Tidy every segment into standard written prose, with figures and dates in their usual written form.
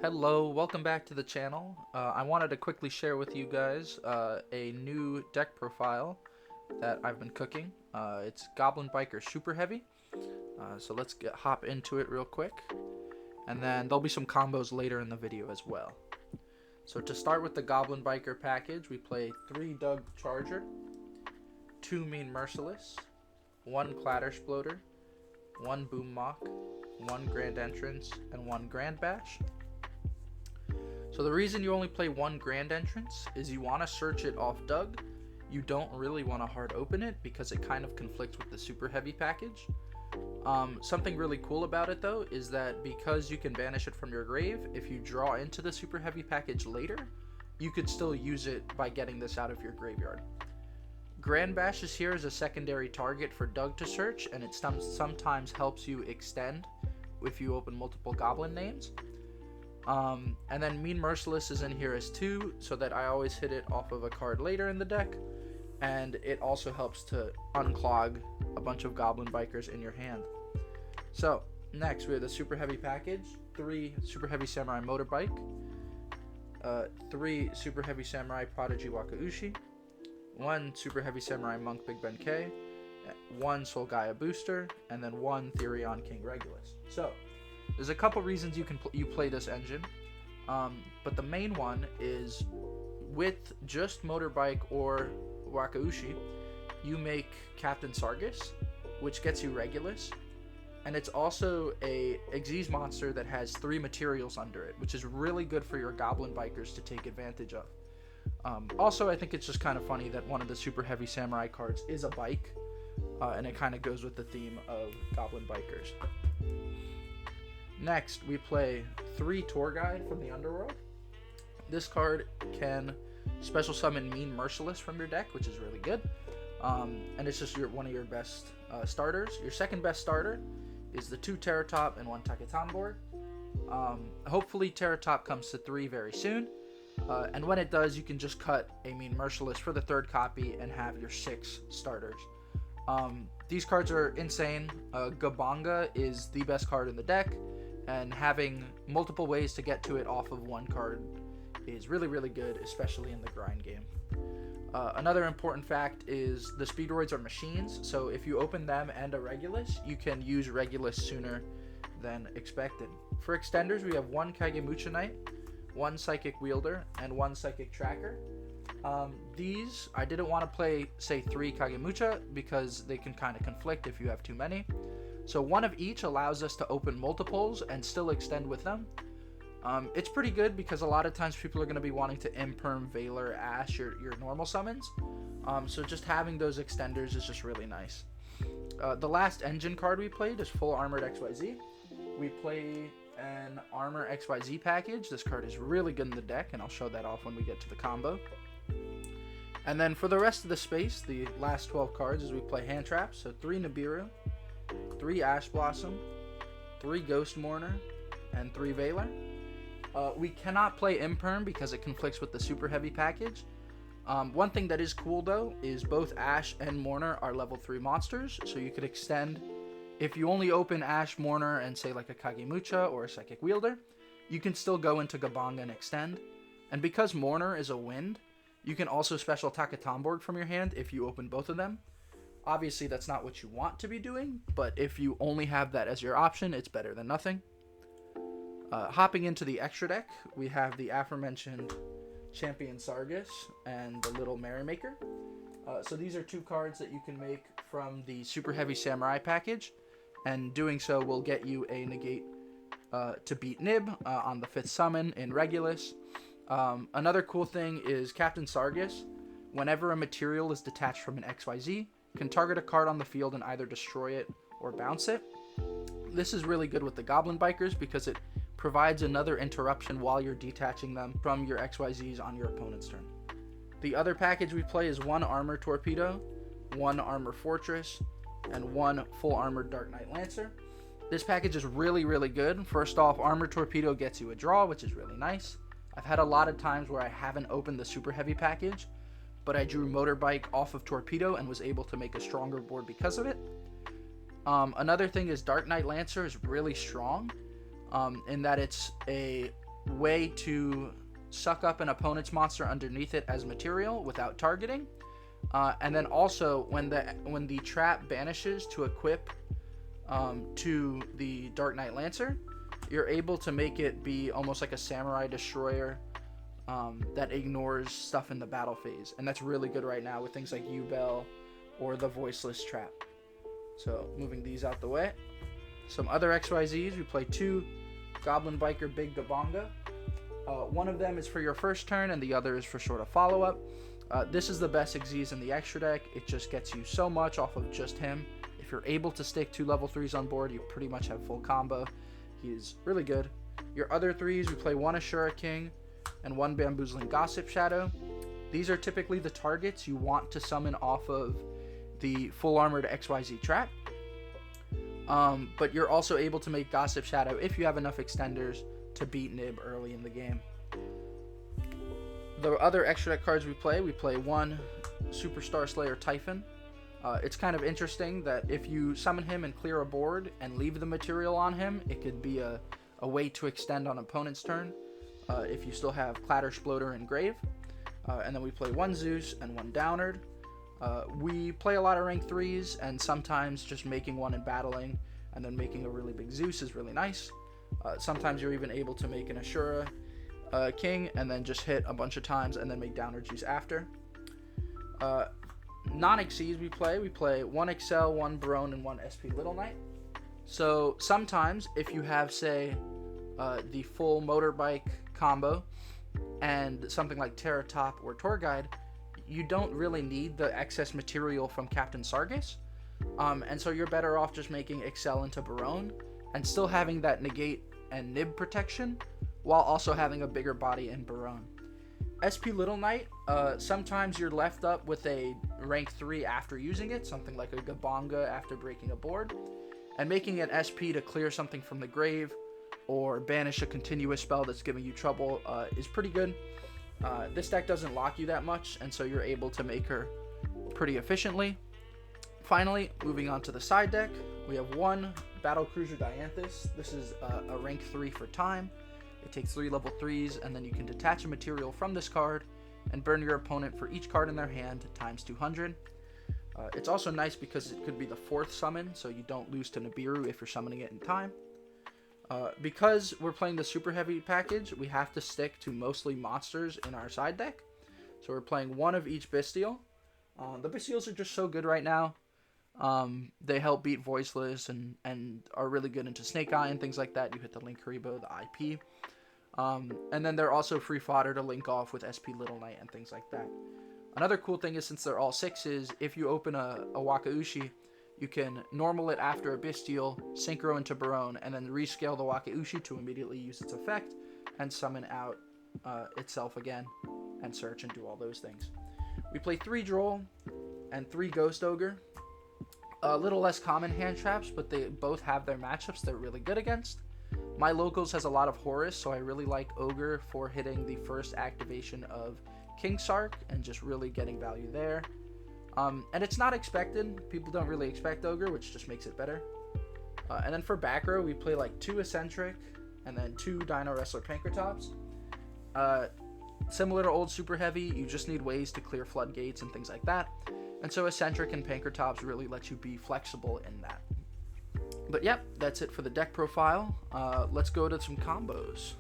Hello, welcome back to the channel. I wanted to quickly share with you guys a new deck profile that I've been cooking. It's Goblin Biker Superheavy. So let's hop into it real quick. And then there'll be some combos later in the video as well. So to start with the Goblin Biker package, we play 3 Doug Charger, 2 Mean Merciless, 1 Clattersploder, 1 Boom Mock, 1 Grand Entrance, and 1 Grand Bash. So the reason you only play 1 Grand Entrance is you want to search it off Doug. You don't really want to hard open it because it kind of conflicts with the Super Heavy package. Something really cool about it though is that because you can banish it from your grave, if you draw into the Super Heavy package later, you could still use it by getting this out of your graveyard. Grand Bash is here as a secondary target for Doug to search, and it sometimes helps you extend if you open multiple goblin names. And then Mean Merciless is in here as 2, so that I always hit it off of a card later in the deck, and it also helps to unclog a bunch of Goblin Bikers in your hand. So next we have the Super Heavy package: 3 Super Heavy Samurai Motorbike, 3 Super Heavy Samurai Prodigy Wakaushi, 1 Super Heavy Samurai Monk Big Ben K, 1 Soul Gaia Booster, and then 1 Therion King Regulus. So there's a couple reasons you play this engine, but the main one is with just Motorbike or Wakaushi, you make Captain Sargus, which gets you Regulus, and it's also a Xyz monster that has 3 materials under it, which is really good for your Goblin Bikers to take advantage of. Also, I think it's just kind of funny that one of the Super Heavy Samurai cards is a bike, and it kind of goes with the theme of Goblin Bikers. Next, we play 3 Tour Guide from the Underworld. This card can special summon Mean Merciless from your deck, which is really good. And it's just one of your best starters. Your second best starter is the 2 Terratop and 1 Takatan. Hopefully Terratop comes to 3 very soon. And when it does, you can just cut a Mean Merciless for the 3rd copy and have your 6 starters. These cards are insane. Gabanga is the best card in the deck, and having multiple ways to get to it off of 1 card is really, really good, especially in the grind game. Another important fact is the Speedroids are machines, so if you open them and a Regulus, you can use Regulus sooner than expected. For extenders, we have 1 Kagemucha Knight, 1 Psychic Wielder, and 1 Psychic Tracker. These, I didn't want to play, say, 3 Kagemucha because they can kind of conflict if you have too many. So 1 of each allows us to open multiples and still extend with them. It's pretty good because a lot of times people are going to be wanting to Imperm, Veiler, Ash, your normal summons. So just having those extenders is just really nice. The last engine card we played is Full Armored XYZ. We play an Armor XYZ package. This card is really good in the deck, and I'll show that off when we get to the combo. And then for the rest of the space, the last 12 cards, is we play Hand Traps. So 3 Nibiru, 3 Ash Blossom, 3 Ghost Mourner, and 3 Veiler. We cannot play Imperm because it conflicts with the Super Heavy package. One thing that is cool though is both Ash and Mourner are level 3 monsters, so you could extend. If you only open Ash, Mourner, and say like a Kagemucha or a Psychic Wielder, you can still go into Gabanga and extend. And because Mourner is a wind, you can also special Takatamborg from your hand if you open both of them. Obviously, that's not what you want to be doing, but if you only have that as your option, it's better than nothing. Hopping into the extra deck, we have the aforementioned Champion Sargus and the Little Merrymaker. So these are 2 cards that you can make from the Super Heavy Samurai package, and doing so will get you a negate to beat Nib on the 5th summon in Regulus. Another cool thing is Captain Sargus, whenever a material is detached from an XYZ, can target a card on the field and either destroy it or bounce it. This is really good with the Goblin Bikers because it provides another interruption while you're detaching them from your XYZs on your opponent's turn. The other package we play is 1 Armor Torpedo, 1 Armor Fortress, and 1 Full Armored Dark Knight Lancer. This package is really, really good. First off, Armor Torpedo gets you a draw, which is really nice. I've had a lot of times where I haven't opened the Super Heavy package, but I drew Motorbike off of Torpedo and was able to make a stronger board because of it. Another thing is Dark Knight Lancer is really strong in that it's a way to suck up an opponent's monster underneath it as material without targeting. And then also when the trap banishes to equip to the Dark Knight Lancer, you're able to make it be almost like a samurai destroyer that ignores stuff in the battle phase. And that's really good right now with things like U-Bell or the Voiceless Trap. So moving these out the way. Some other XYZs, we play 2 Goblin Biker Big Gabonga. One of them is for your first turn and the other is for sort of follow-up. This is the best Xyz in the extra deck. It just gets you so much off of just him. If you're able to stick 2 level 3s on board, you pretty much have full combo. He's really good. Your other 3s, we play 1 Ashura King and 1 Bamboozling Gossip Shadow. These are typically the targets you want to summon off of the full armored XYZ trap. But you're also able to make Gossip Shadow if you have enough extenders to beat Nib early in the game. The other extra deck cards we play 1 Superstar Slayer Typhon. It's kind of interesting that if you summon him and clear a board and leave the material on him, it could be a way to extend on opponent's turn if you still have Clatter, Sploder, and Grave. And then we play 1 Zeus and 1 Downard. We play a lot of rank 3s, and sometimes just making one and battling and then making a really big Zeus is really nice. Sometimes you're even able to make an Ashura King and then just hit a bunch of times and then make Downard Zeus after. Non-Xyz we play 1 Excel, 1 Barone, and 1 SP Little Knight. So sometimes if you have, say, the full motorbike combo and something like Terra Top or Tour Guide, you don't really need the excess material from Captain Sargus. And so you're better off just making Excel into Barone and still having that negate and nib protection while also having a bigger body in Barone. SP Little Knight, sometimes you're left up with a rank 3 after using it, something like a Gabonga after breaking a board, and making an SP to clear something from the grave or banish a continuous spell that's giving you trouble is pretty good. This deck doesn't lock you that much, and so you're able to make her pretty efficiently. Finally, moving on to the side deck, we have 1 Battle Cruiser Dianthus. This is a rank 3 for time. It takes 3 level 3s, and then you can detach a material from this card and burn your opponent for each card in their hand times 200. It's also nice because it could be the 4th summon, so you don't lose to Nibiru if you're summoning it in time. Because we're playing the Super Heavy package, we have to stick to mostly monsters in our side deck. So we're playing 1 of each Bestial. The Bestials are just so good right now. They help beat Voiceless and are really good into Snake Eye and things like that. You hit the Link Haribo, the IP. And then they're also free fodder to link off with SP Little Knight and things like that. Another cool thing is, since they're all 6s, if you open a Wakaushi, you can normal it after a Bestial, synchro into Barone, and then rescale the Wakaushi to immediately use its effect and summon out itself again and search and do all those things. We play 3 Droll and 3 Ghost Ogre. A little less common hand traps, but they both have their matchups they're really good against. My locals has a lot of Horus, so I really like Ogre for hitting the first activation of King Sark and just really getting value there. And it's not expected. People don't really expect Ogre, which just makes it better. And then for back row, we play like 2 Eccentric and then 2 Dino Wrestler Pankratops. Similar to old Super Heavy, you just need ways to clear floodgates and things like that. And so Eccentric and Pankratops really let you be flexible in that. But yep, that's it for the deck profile. Let's go to some combos.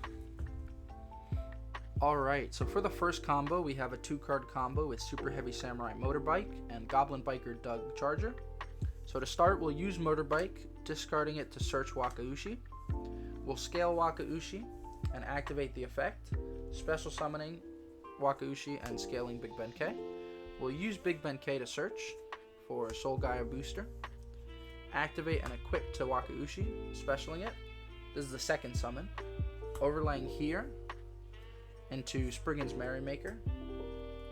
Alright, so for the first combo, we have a 2-card combo with Superheavy Samurai Motorbike and Goblin Biker Doug Charger. So to start, we'll use Motorbike, discarding it to search Wakaushi. We'll scale Wakaushi and activate the effect, special summoning Wakaushi and scaling Big Ben K. We'll use Big Ben K to search for Soul Gaia Booster. Activate and equip to Wakaushi, specialing it. This is the second summon. Overlaying here into Spriggan's Merrymaker,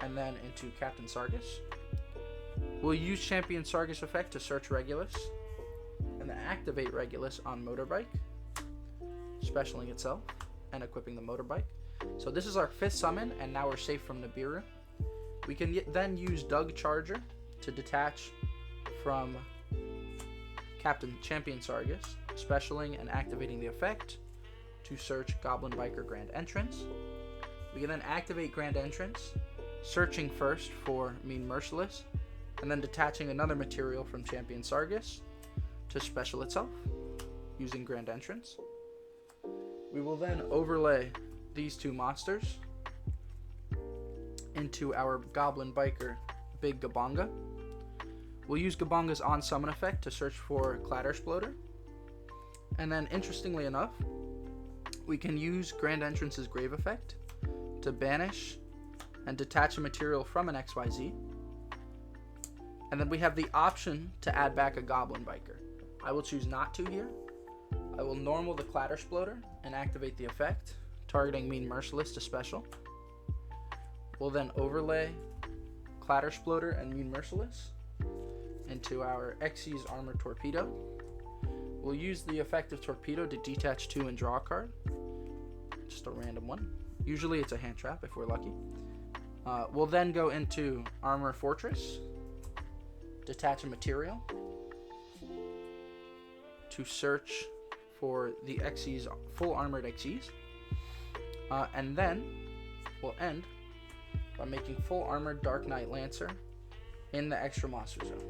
and then into Captain Sargus. We'll use Champion Sargus effect to search Regulus, and then activate Regulus on Motorbike, specialing itself, and equipping the Motorbike. So this is our 5th summon, and now we're safe from Nibiru. We can then use Doug Charger to detach from Champion Sargus, specialing and activating the effect to search Goblin Biker Grand Entrance. We can then activate Grand Entrance, searching first for Mean Merciless, and then detaching another material from Champion Sargus to special itself using Grand Entrance. We will then overlay these two monsters into our Goblin Biker Big Gabonga. We'll use Gabonga's on summon effect to search for Clattersploder. And then, interestingly enough, we can use Grand Entrance's Grave effect to banish and detach a material from an XYZ. And then we have the option to add back a Goblin Biker. I will choose not to here. I will normal the Clattersploder and activate the effect, targeting Mean Merciless to special. We'll then overlay Clattersploder and Mean Merciless into our Xyz Armor Torpedo. We'll use the effect of Torpedo to detach 2 and draw a card. Just a random one. Usually it's a hand trap if we're lucky. We'll then go into Armor Fortress, detach a material to search for the Xyz, full armored Xyz. And then we'll end by making full armored Dark Knight Lancer in the extra monster zone.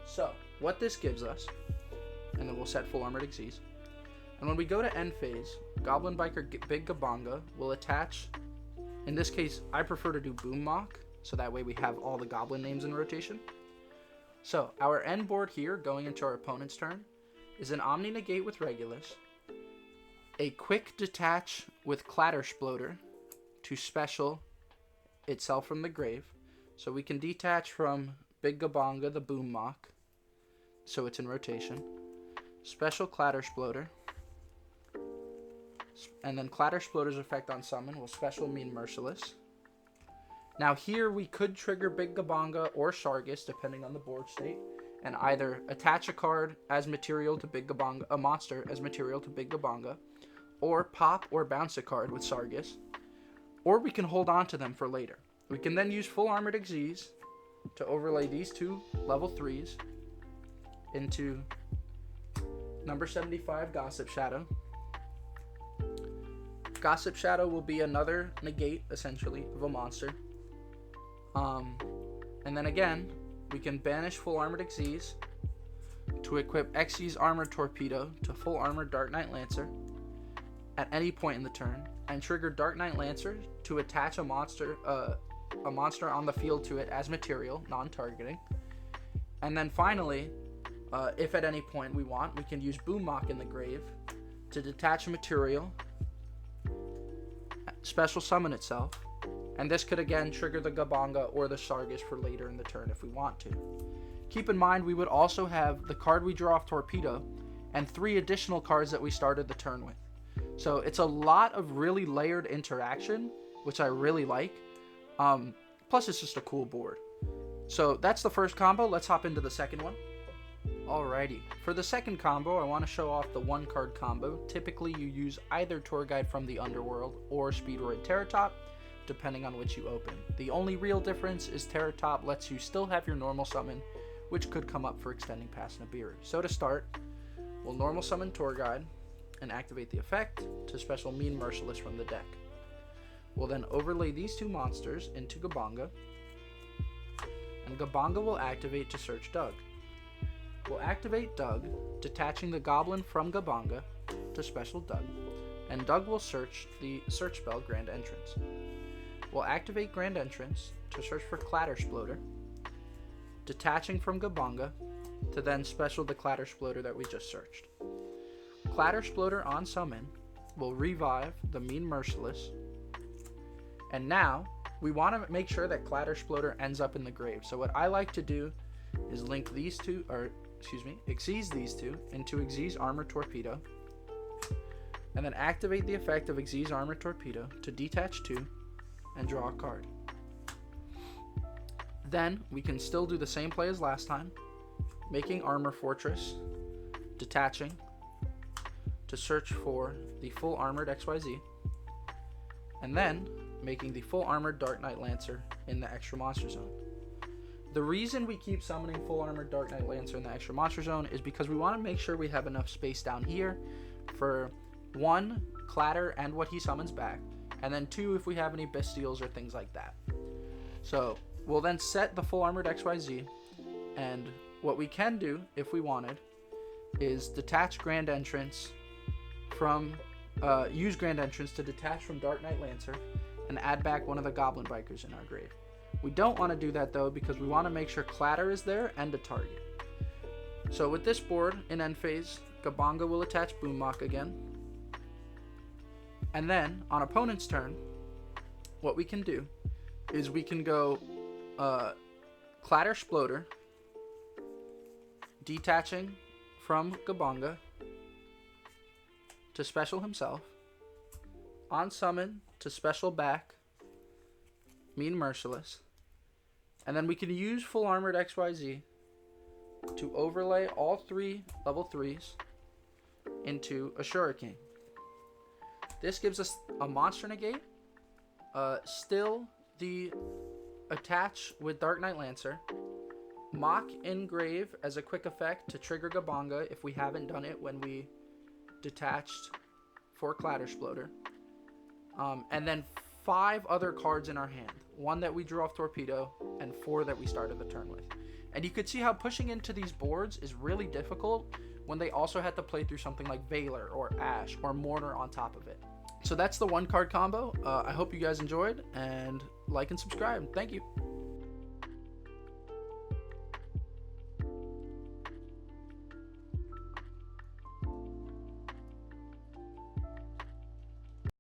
So, what this gives us, and then we'll set full armored Xyz. And when we go to end phase, Goblin Biker Big Gabonga will attach, in this case, I prefer to do Boom Mock, so that way we have all the goblin names in rotation. So, our end board here, going into our opponent's turn, is an Omni Negate with Regulus, a quick detach with Clattersploder to special itself from the grave. So we can detach from Big Gabonga the Boom Mock, so it's in rotation. Special Clattersploder, and then Clattersploder's effect on summon will special Mean Merciless. Now here we could trigger Big Gabonga or Sargus depending on the board state, and either attach a card as material to Big Gabonga, a monster as material to Big Gabonga, or pop or bounce a card with Sargus, or we can hold on to them for later. We can then use full armored Xyz to overlay these two level 3s into number 75 Gossip Shadow. Gossip Shadow will be another negate, essentially, of a monster. And then again, we can banish full armored Xyz to equip Xyz Armored Torpedo to full armored Dark Knight Lancer at any point in the turn, and trigger Dark Knight Lancer to attach a monster on the field to it as material, non-targeting. And then finally, if at any point we want, we can use Boom Mock in the grave to detach a material, special summon itself, and this could again trigger the Gabonga or the Sargus for later in the turn if we want to. Keep in mind we would also have the card we draw off Torpedo and 3 additional cards that we started the turn with. So it's a lot of really layered interaction, which I really like. Plus it's just a cool board. So that's the first combo. Let's hop into the second one. Alrighty, for the second combo, I want to show off the 1-card combo. Typically, you use either Tour Guide from the Underworld or Speedroid Terratop, depending on which you open. The only real difference is Terratop lets you still have your normal summon, which could come up for extending past Nibiru. So to start, we'll normal summon Tour Guide and activate the effect to special Mean Merciless from the deck. We'll then overlay these 2 monsters into Gabonga, and Gabonga will activate to search Doug. We'll activate Doug, detaching the Goblin from Gabonga to special Doug, and Doug will search the search spell Grand Entrance. We'll activate Grand Entrance to search for Clattersploder, detaching from Gabonga to then special the Clattersploder that we just searched. Clattersploder on summon will revive the Mean Merciless, and now we want to make sure that Clattersploder ends up in the grave. So what I like to do is link these two, Xyz these two into Xyz Armor Torpedo, and then activate the effect of Xyz Armor Torpedo to detach 2 and draw a card. Then we can still do the same play as last time, making Armor Fortress, detaching to search for the full armored XYZ, and then making the full armored Dark Knight Lancer in the extra monster zone. The reason we keep summoning full armored Dark Knight Lancer in the extra monster zone is because we want to make sure we have enough space down here for 1, Clatter and what he summons back, and then 2 if we have any Bastiles or things like that. So we'll then set the full armored XYZ, and what we can do if we wanted is detach Grand Entrance from use Grand Entrance to detach from Dark Knight Lancer and add back one of the Goblin Bikers in our grade. We don't want to do that though, because we want to make sure Clatter is there and a target. So with this board in end phase, Gabanga will attach Boommock again, and then on opponent's turn, what we can do is we can go Clatter Sploder, detaching from Gabanga to special himself, on summon to special back Mean Merciless, and then we can use full armored XYZ to overlay all 3 level 3s into a Shuriken. This gives us a monster negate, still the attach with Dark Knight Lancer, Mock Engrave as a quick effect to trigger Gabanga if we haven't done it when we detached for Clatter Sploder, and then 5 other cards in our hand, 1 that we drew off Torpedo and 4 that we started the turn with. And you could see how pushing into these boards is really difficult when they also had to play through something like Valor or Ash or Mortar on top of it. So that's the 1 card combo. I hope you guys enjoyed, and like and subscribe. Thank you.